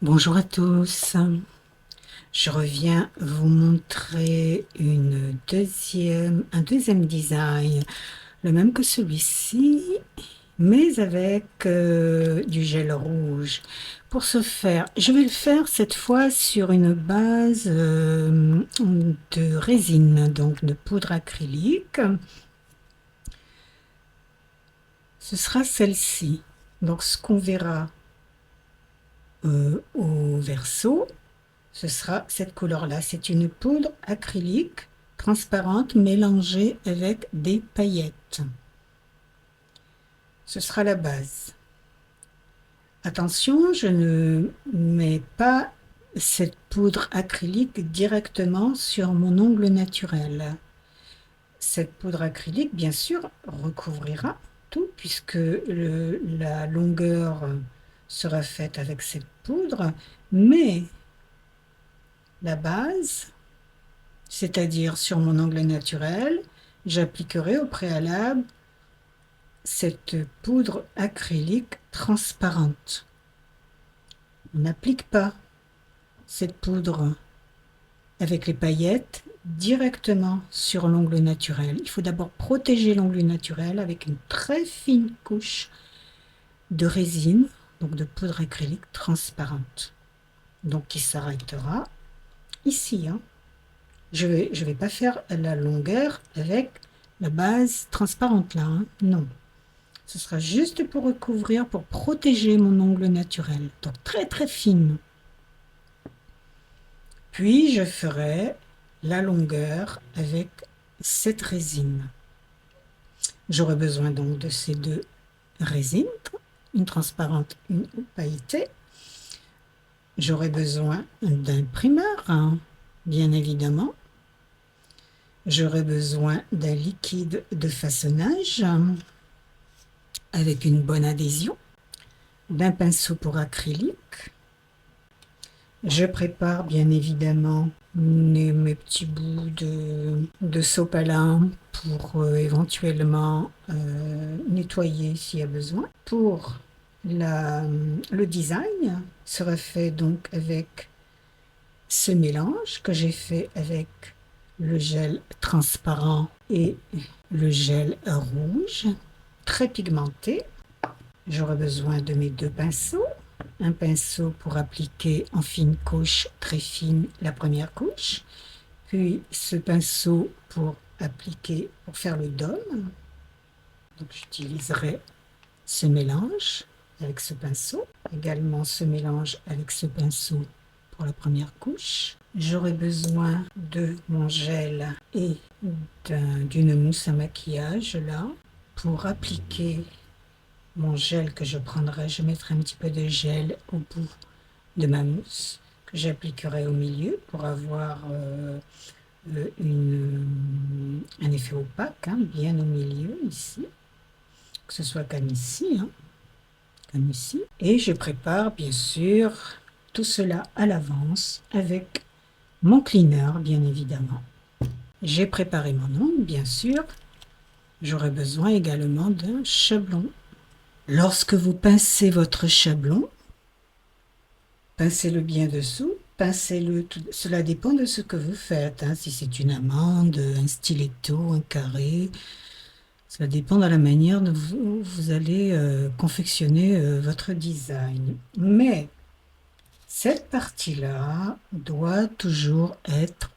Bonjour à tous, je reviens vous montrer un deuxième design, le même que celui-ci, mais avec du gel rouge. Pour ce faire, je vais le faire cette fois sur une base de résine, donc de poudre acrylique. Ce sera celle-ci. Donc ce qu'on verra au verso, ce sera cette couleur-là. C'est une poudre acrylique transparente mélangée avec des paillettes. Ce sera la base. Attention, je ne mets pas cette poudre acrylique directement sur mon ongle naturel. Cette poudre acrylique, bien sûr, recouvrira tout puisque la longueur sera faite avec cette poudre, mais la base, c'est-à-dire sur mon ongle naturel, j'appliquerai au préalable cette poudre acrylique transparente. On n'applique pas cette poudre avec les paillettes directement sur l'ongle naturel. Il faut d'abord protéger l'ongle naturel avec une très fine couche de résine, donc de poudre acrylique transparente, donc qui s'arrêtera ici. Je vais pas faire la longueur avec la base transparente là, non. Ce sera juste pour recouvrir, pour protéger mon ongle naturel, donc très très fine. Puis je ferai la longueur avec cette résine. J'aurai besoin donc de ces deux résines, une transparente, une pailletée. J'aurai besoin d'un primeur, bien évidemment. J'aurai besoin d'un liquide de façonnage avec une bonne adhésion, d'un pinceau pour acrylique. Je prépare bien évidemment mes petits bouts de sopalin pour éventuellement nettoyer s'il y a besoin. Pour le design sera fait donc avec ce mélange que j'ai fait avec le gel transparent et le gel rouge, très pigmenté. J'aurai besoin de mes deux pinceaux. Un pinceau pour appliquer en fine couche, très fine, la première couche. Puis ce pinceau pour appliquer, pour faire le dôme. Donc j'utiliserai ce mélange avec ce pinceau. Également ce mélange avec ce pinceau pour la première couche. J'aurai besoin de mon gel et d'une mousse à maquillage là pour appliquer mon gel que je prendrai. Je mettrai un petit peu de gel au bout de ma mousse que j'appliquerai au milieu pour avoir un effet opaque, bien au milieu ici, que ce soit comme ici, comme ici. Et je prépare bien sûr tout cela à l'avance avec mon cleaner, bien évidemment. J'ai préparé mon ongle, bien sûr. J'aurai besoin également d'un chablon. Lorsque vous pincez votre chablon, pincez-le bien dessous, pincez-le, cela dépend de ce que vous faites, si c'est une amande, un stiletto, un carré, cela dépend de la manière dont vous allez confectionner votre design. Mais cette partie-là doit toujours être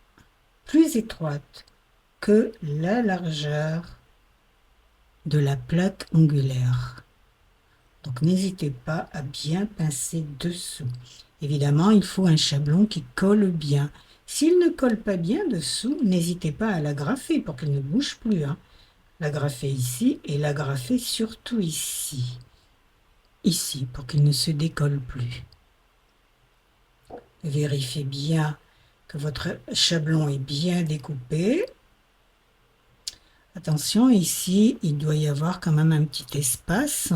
plus étroite que la largeur de la plaque ongulaire. Donc n'hésitez pas à bien pincer dessous. Évidemment, il faut un chablon qui colle bien. S'il ne colle pas bien dessous, n'hésitez pas à l'agrafer pour qu'il ne bouge plus. L'agrafer ici et l'agrafer surtout ici. Ici, pour qu'il ne se décolle plus. Vérifiez bien que votre chablon est bien découpé. Attention, ici, il doit y avoir quand même un petit espace.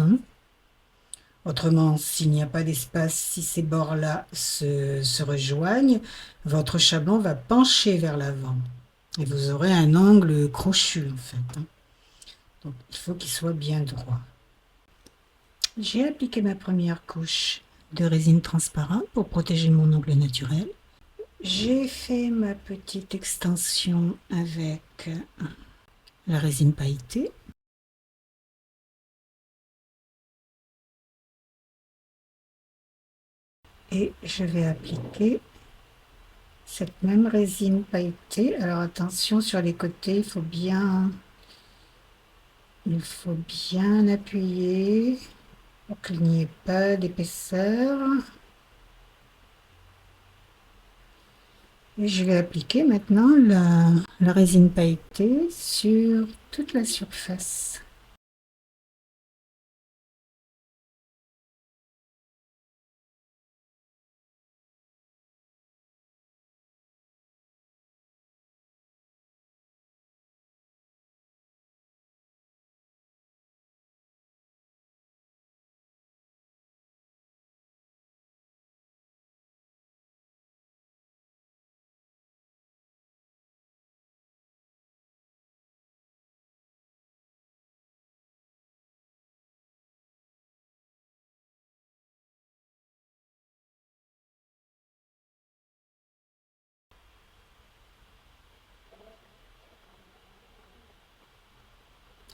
Autrement, s'il n'y a pas d'espace, si ces bords-là se rejoignent, votre chablon va pencher vers l'avant. Et vous aurez un angle crochu, en fait. Donc, il faut qu'il soit bien droit. J'ai appliqué ma première couche de résine transparente pour protéger mon ongle naturel. J'ai fait ma petite extension avec la résine pailletée. Et je vais appliquer cette même résine pailletée. Alors attention sur les côtés, il faut bien appuyer pour qu'il n'y ait pas d'épaisseur. Et je vais appliquer maintenant la résine pailletée sur toute la surface.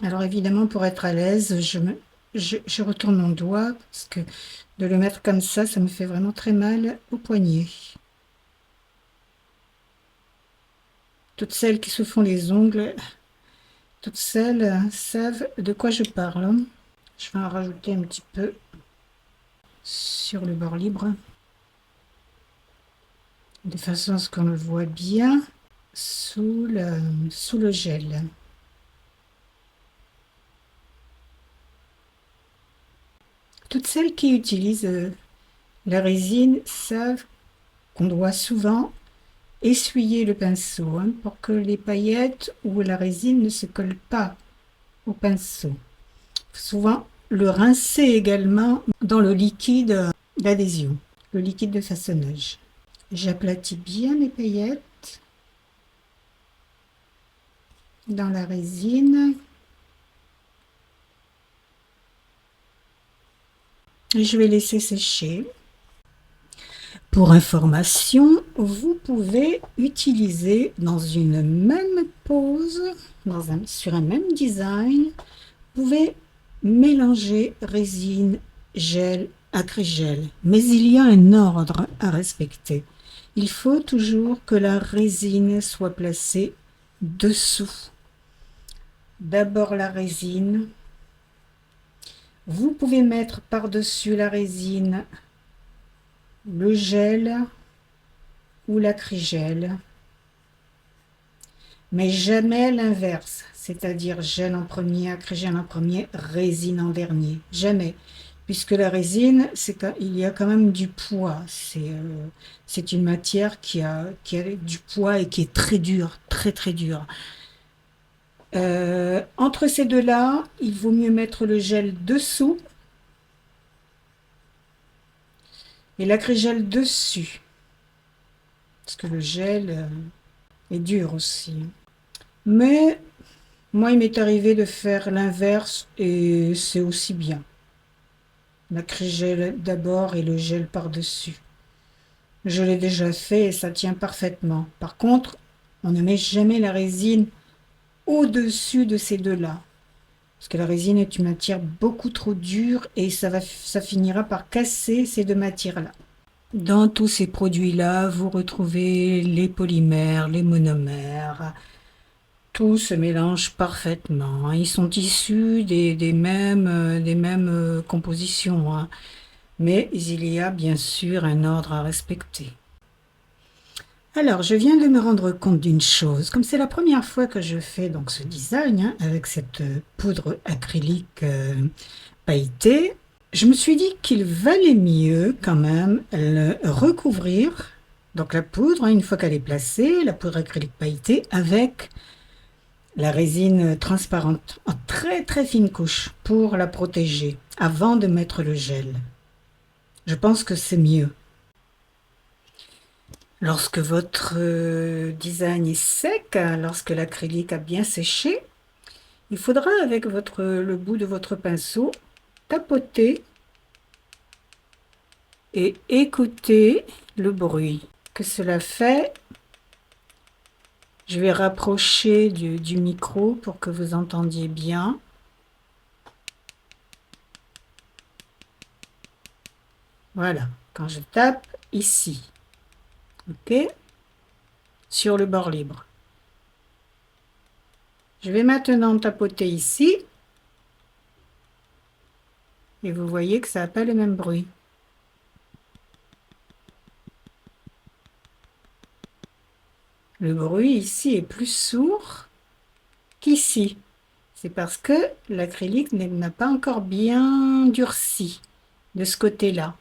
Alors évidemment, pour être à l'aise, je retourne mon doigt parce que de le mettre comme ça me fait vraiment très mal au poignet. Toutes celles qui se font les ongles, toutes celles savent de quoi je parle. Je vais en rajouter un petit peu sur le bord libre, de façon à ce qu'on le voit bien sous le gel. Toutes celles qui utilisent la résine savent qu'on doit souvent essuyer le pinceau pour que les paillettes ou la résine ne se collent pas au pinceau. Souvent le rincer également dans le liquide d'adhésion, le liquide de façonnage. J'aplatis bien mes paillettes dans la résine. Et je vais laisser sécher. Pour information, vous pouvez utiliser dans une même pose, sur un même design, vous pouvez mélanger résine, gel, acrygel. Mais il y a un ordre à respecter. Il faut toujours que la résine soit placée dessous. D'abord la résine. Vous pouvez mettre par-dessus la résine le gel ou l'acrygel, mais jamais l'inverse, c'est-à-dire gel en premier, acrygel en premier, résine en dernier, jamais, puisque la résine, il y a quand même du poids, c'est une matière qui a du poids et qui est très dure, très très dure. Entre ces deux-là, il vaut mieux mettre le gel dessous et l'acrygel dessus, parce que le gel est dur aussi. Mais moi, il m'est arrivé de faire l'inverse et c'est aussi bien. L'acrygel d'abord et le gel par-dessus. Je l'ai déjà fait et ça tient parfaitement. Par contre, on ne met jamais la résine au-dessus de ces deux-là. Parce que la résine est une matière beaucoup trop dure et ça finira par casser ces deux matières-là. Dans tous ces produits-là, vous retrouvez les polymères, les monomères. Tout se mélange parfaitement. Ils sont issus des mêmes compositions, mais il y a bien sûr un ordre à respecter. Alors, je viens de me rendre compte d'une chose. Comme c'est la première fois que je fais donc ce design avec cette poudre acrylique pailletée, je me suis dit qu'il valait mieux quand même le recouvrir, donc la poudre, une fois qu'elle est placée, la poudre acrylique pailletée, avec la résine transparente en très très fine couche pour la protéger avant de mettre le gel. Je pense que c'est mieux. Lorsque votre design est sec, lorsque l'acrylique a bien séché, il faudra avec le bout de votre pinceau tapoter et écoutez le bruit que cela fait. Je vais rapprocher du micro pour que vous entendiez bien. Voilà, quand je tape ici, ok, sur le bord libre. Je vais maintenant tapoter ici. Et vous voyez que ça n'a pas le même bruit. Le bruit ici est plus sourd qu'ici. C'est parce que l'acrylique n'a pas encore bien durci de ce côté-là.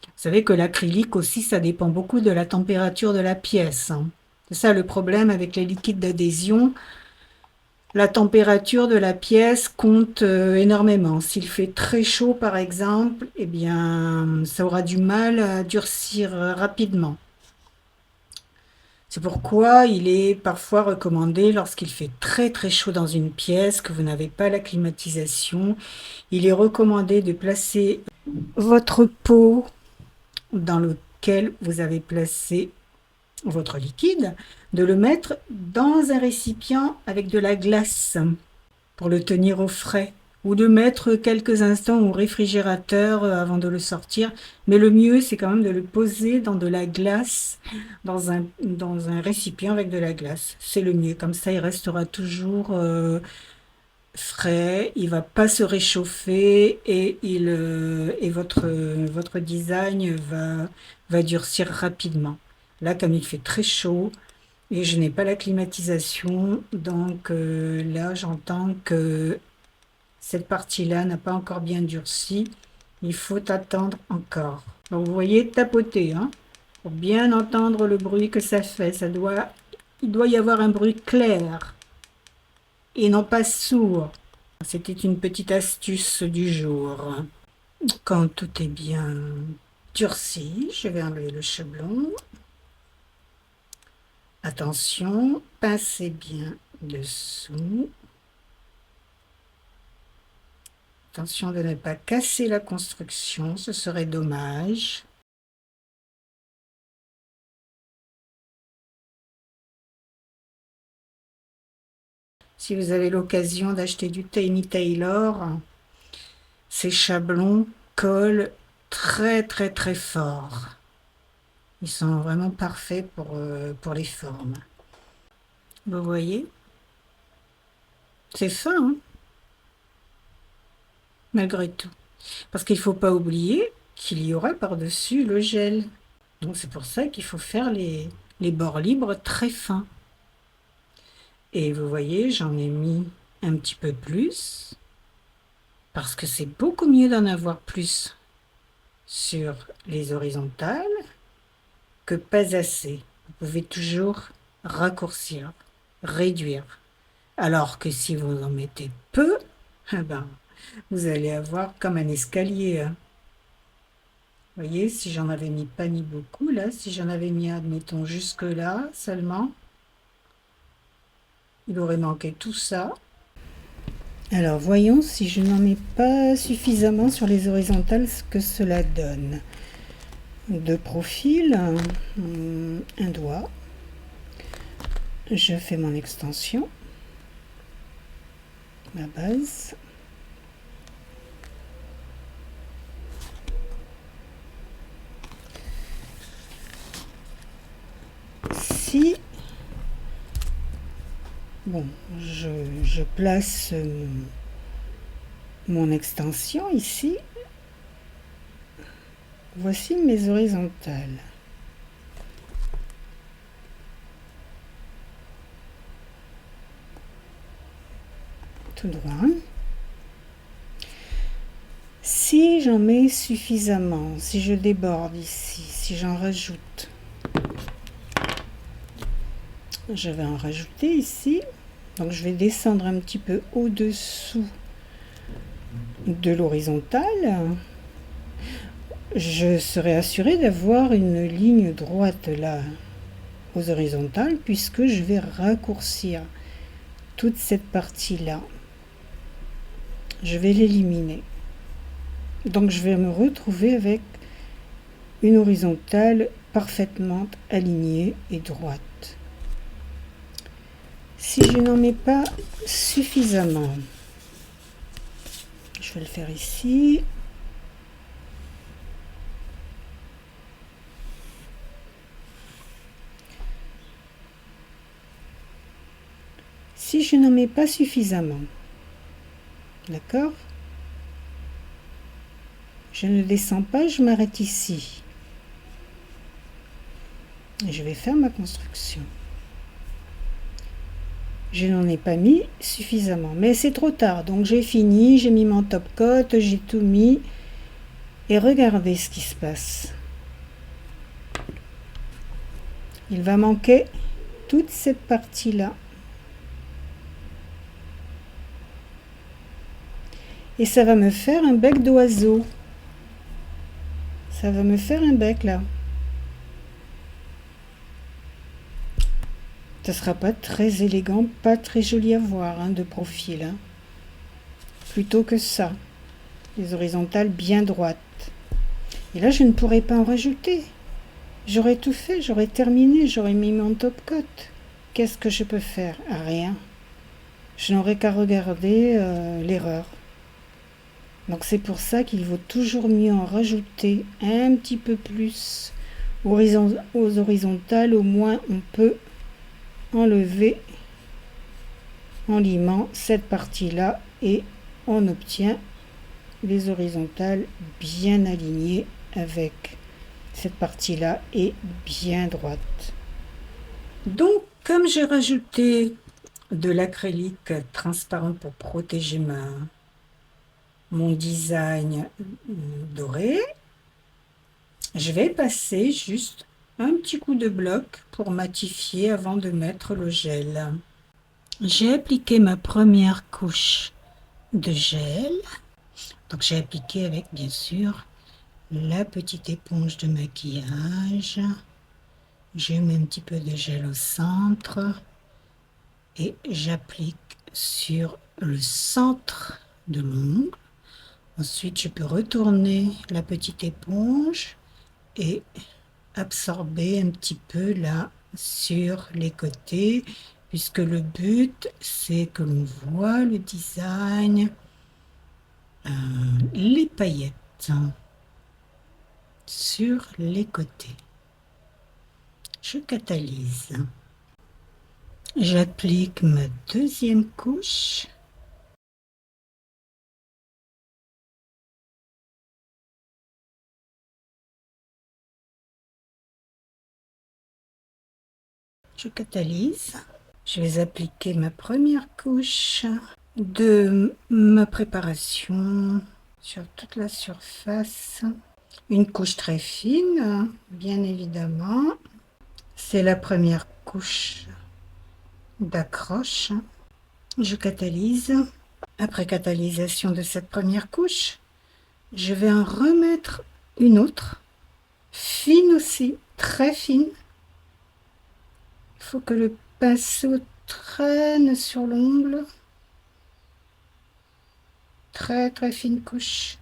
Vous savez que l'acrylique aussi, ça dépend beaucoup de la température de la pièce. C'est ça le problème avec les liquides d'adhésion. La température de la pièce compte énormément. S'il fait très chaud, par exemple, eh bien, ça aura du mal à durcir rapidement. C'est pourquoi il est parfois recommandé, lorsqu'il fait très très chaud dans une pièce, que vous n'avez pas la climatisation, il est recommandé de placer votre pot dans lequel vous avez placé votre liquide, de le mettre dans un récipient avec de la glace pour le tenir au frais, ou de mettre quelques instants au réfrigérateur avant de le sortir. Mais le mieux, c'est quand même de le poser dans de la glace, dans un récipient avec de la glace. C'est le mieux, comme ça il restera toujours frais, il va pas se réchauffer et votre design va durcir rapidement. Là, comme il fait très chaud et je n'ai pas la climatisation, donc là j'entends que cette partie-là n'a pas encore bien durci. Il faut attendre encore. Donc vous voyez, tapoter, hein, pour bien entendre le bruit que ça fait. Il doit y avoir un bruit clair et non pas sourd. C'était une petite astuce du jour. Quand tout est bien durci, je vais enlever le chablon. Attention, pincez bien dessous. Attention de ne pas casser la construction, ce serait dommage. Si vous avez l'occasion d'acheter du Tiny Taylor, ces chablons collent très très très fort. Ils sont vraiment parfaits pour les formes. Vous voyez? C'est fin, hein, malgré tout. Parce qu'il ne faut pas oublier qu'il y aura par-dessus le gel. Donc c'est pour ça qu'il faut faire les bords libres très fins. Et vous voyez, j'en ai mis un petit peu plus. Parce que c'est beaucoup mieux d'en avoir plus sur les horizontales que pas assez. Vous pouvez toujours raccourcir, réduire. Alors que si vous en mettez peu, eh ben, vous allez avoir comme un escalier. Hein. Vous voyez, si j'en avais pas mis beaucoup, là, si j'en avais mis, admettons, jusque là seulement, il aurait manqué tout ça. Alors, voyons si je n'en mets pas suffisamment sur les horizontales, ce que cela donne. De profil, un doigt. Je fais mon extension, ma base. Si bon, je place mon extension ici. Voici mes horizontales. Tout droit. Si j'en mets suffisamment, si je déborde ici, si j'en rajoute, je vais en rajouter ici. Donc je vais descendre un petit peu au-dessous de l'horizontale. Je serai assurée d'avoir une ligne droite là aux horizontales puisque je vais raccourcir toute cette partie là. Je vais l'éliminer. Donc je vais me retrouver avec une horizontale parfaitement alignée et droite. Si je n'en mets pas suffisamment, je vais le faire ici. Si je n'en mets pas suffisamment, d'accord? Je ne descends pas, je m'arrête ici. Et je vais faire ma construction. Je n'en ai pas mis suffisamment, mais c'est trop tard. Donc j'ai fini, j'ai mis mon top coat, j'ai tout mis. Et regardez ce qui se passe. Il va manquer toute cette partie-là. Et ça va me faire un bec d'oiseau. Ça va me faire un bec là. Ça sera pas très élégant, pas très joli à voir hein, de profil. Hein. Plutôt que ça. Les horizontales bien droites. Et là, je ne pourrais pas en rajouter. J'aurais tout fait, j'aurais terminé, j'aurais mis mon top coat. Qu'est-ce que je peux faire? Rien. Je n'aurais qu'à regarder l'erreur. Donc c'est pour ça qu'il vaut toujours mieux en rajouter un petit peu plus aux horizontales. Au moins on peut enlever en limant cette partie-là et on obtient les horizontales bien alignées avec cette partie-là et bien droite. Donc comme j'ai rajouté de l'acrylique transparent pour protéger mon design doré, je vais passer juste un petit coup de bloc pour matifier avant de mettre le gel. J'ai appliqué ma première couche de gel. Donc j'ai appliqué avec bien sûr la petite éponge de maquillage. Je mets un petit peu de gel au centre et j'applique sur le centre de l'ongle. Ensuite, je peux retourner la petite éponge et absorber un petit peu là sur les côtés, puisque le but, c'est que l'on voit le design, les paillettes sur les côtés. Je catalyse. J'applique ma deuxième couche. Je catalyse. Je vais appliquer ma première couche de ma préparation sur toute la surface. Une couche très fine, bien évidemment. C'est la première couche d'accroche. Je catalyse. Après catalysation de cette première couche, je vais en remettre une autre, fine aussi, très fine. Il faut que le pinceau traîne sur l'ongle. Très très fine couche.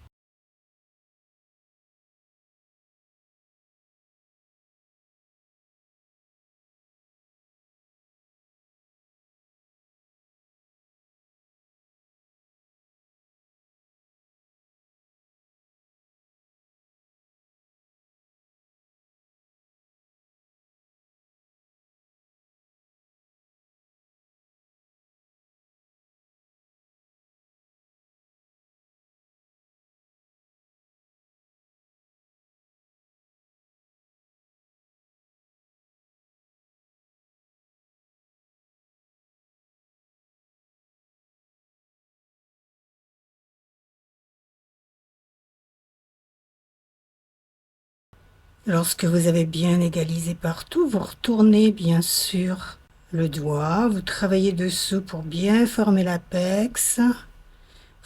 Lorsque vous avez bien égalisé partout, vous retournez bien sûr le doigt, vous travaillez dessous pour bien former l'apex.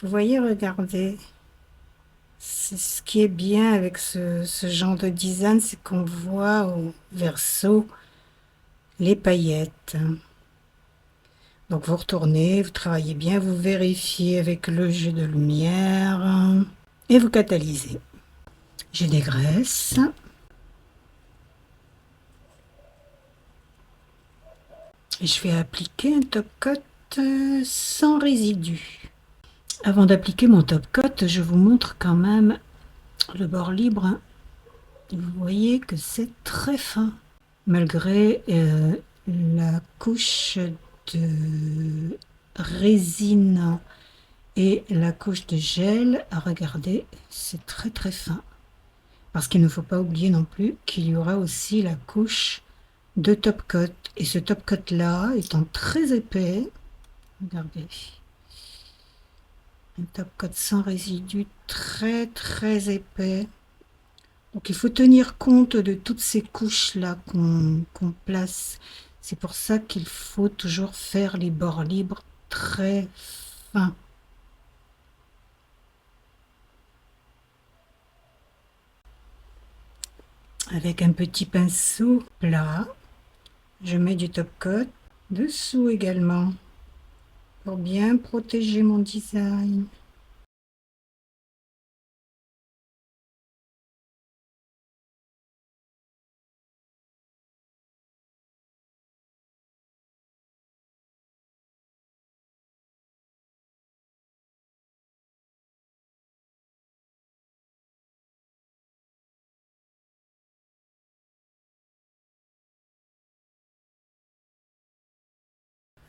Vous voyez, regardez, c'est ce qui est bien avec ce genre de design, c'est qu'on voit au verso les paillettes. Donc vous retournez, vous travaillez bien, vous vérifiez avec le jeu de lumière. et vous catalysez. Je dégraisse. Et je vais appliquer un top coat sans résidus. Avant d'appliquer mon top coat, je vous montre quand même le bord libre. Vous voyez que c'est très fin. Malgré la couche de résine et la couche de gel, regardez, c'est très très fin. Parce qu'il ne faut pas oublier non plus qu'il y aura aussi la couche de top coat. Et ce top coat là étant très épais, regardez, un top coat sans résidus très très épais. Donc il faut tenir compte de toutes ces couches là qu'on place. C'est pour ça qu'il faut toujours faire les bords libres très fins. Avec un petit pinceau plat, je mets du top coat dessous également pour bien protéger mon design.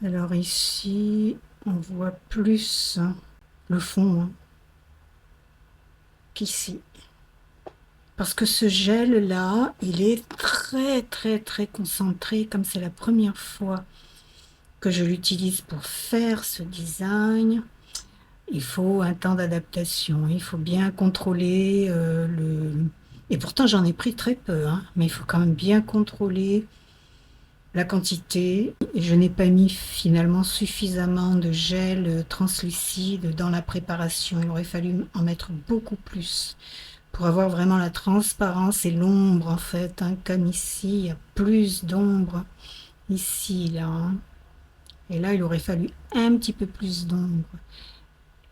Alors ici, on voit plus le fond qu'ici. Parce que ce gel-là, il est très très très concentré, comme c'est la première fois que je l'utilise pour faire ce design. Il faut un temps d'adaptation, il faut bien contrôler le... Et pourtant j'en ai pris très peu, hein, mais il faut quand même bien contrôler la quantité. Et je n'ai pas mis finalement suffisamment de gel translucide dans la préparation. Il aurait fallu en mettre beaucoup plus pour avoir vraiment la transparence et l'ombre en fait, hein, comme ici, il y a plus d'ombre ici, là. Hein. Et là, il aurait fallu un petit peu plus d'ombre,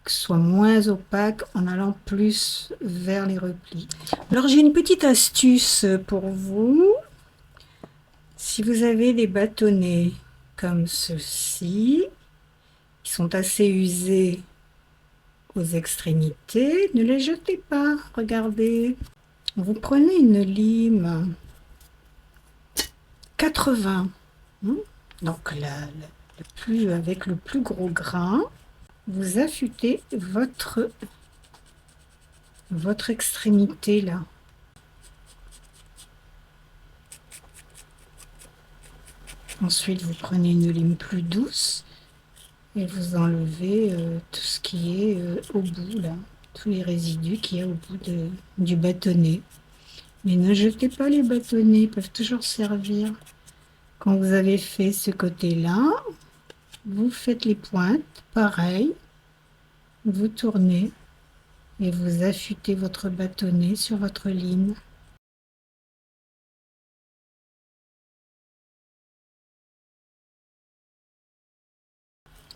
que ce soit moins opaque en allant plus vers les replis. Alors j'ai une petite astuce pour vous. Si vous avez des bâtonnets comme ceux-ci, qui sont assez usés aux extrémités, ne les jetez pas, regardez. Vous prenez une lime 80, donc avec le plus gros grain, vous affûtez votre extrémité là. Ensuite, vous prenez une lime plus douce et vous enlevez tout ce qui est au bout là, tous les résidus qu'il y a au bout du bâtonnet. Mais ne jetez pas les bâtonnets, ils peuvent toujours servir. Quand vous avez fait ce côté-là, vous faites les pointes, pareil, vous tournez et vous affûtez votre bâtonnet sur votre lime.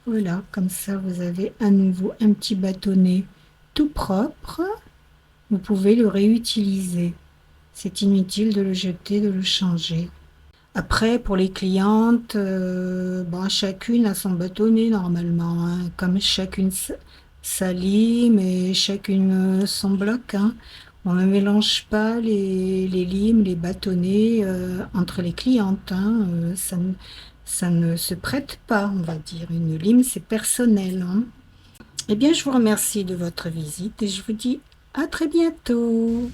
Voilà, comme ça vous avez à nouveau un petit bâtonnet tout propre. Vous pouvez le réutiliser. C'est inutile de le jeter, de le changer. Après, pour les clientes, chacune a son bâtonnet normalement, hein, comme chacune sa lime et chacune son bloc. Hein. On ne mélange pas les limes, les bâtonnets entre les clientes. Hein, ça ne se prête pas, on va dire. Une lime, c'est personnel. Hein. Eh bien, je vous remercie de votre visite et je vous dis à très bientôt.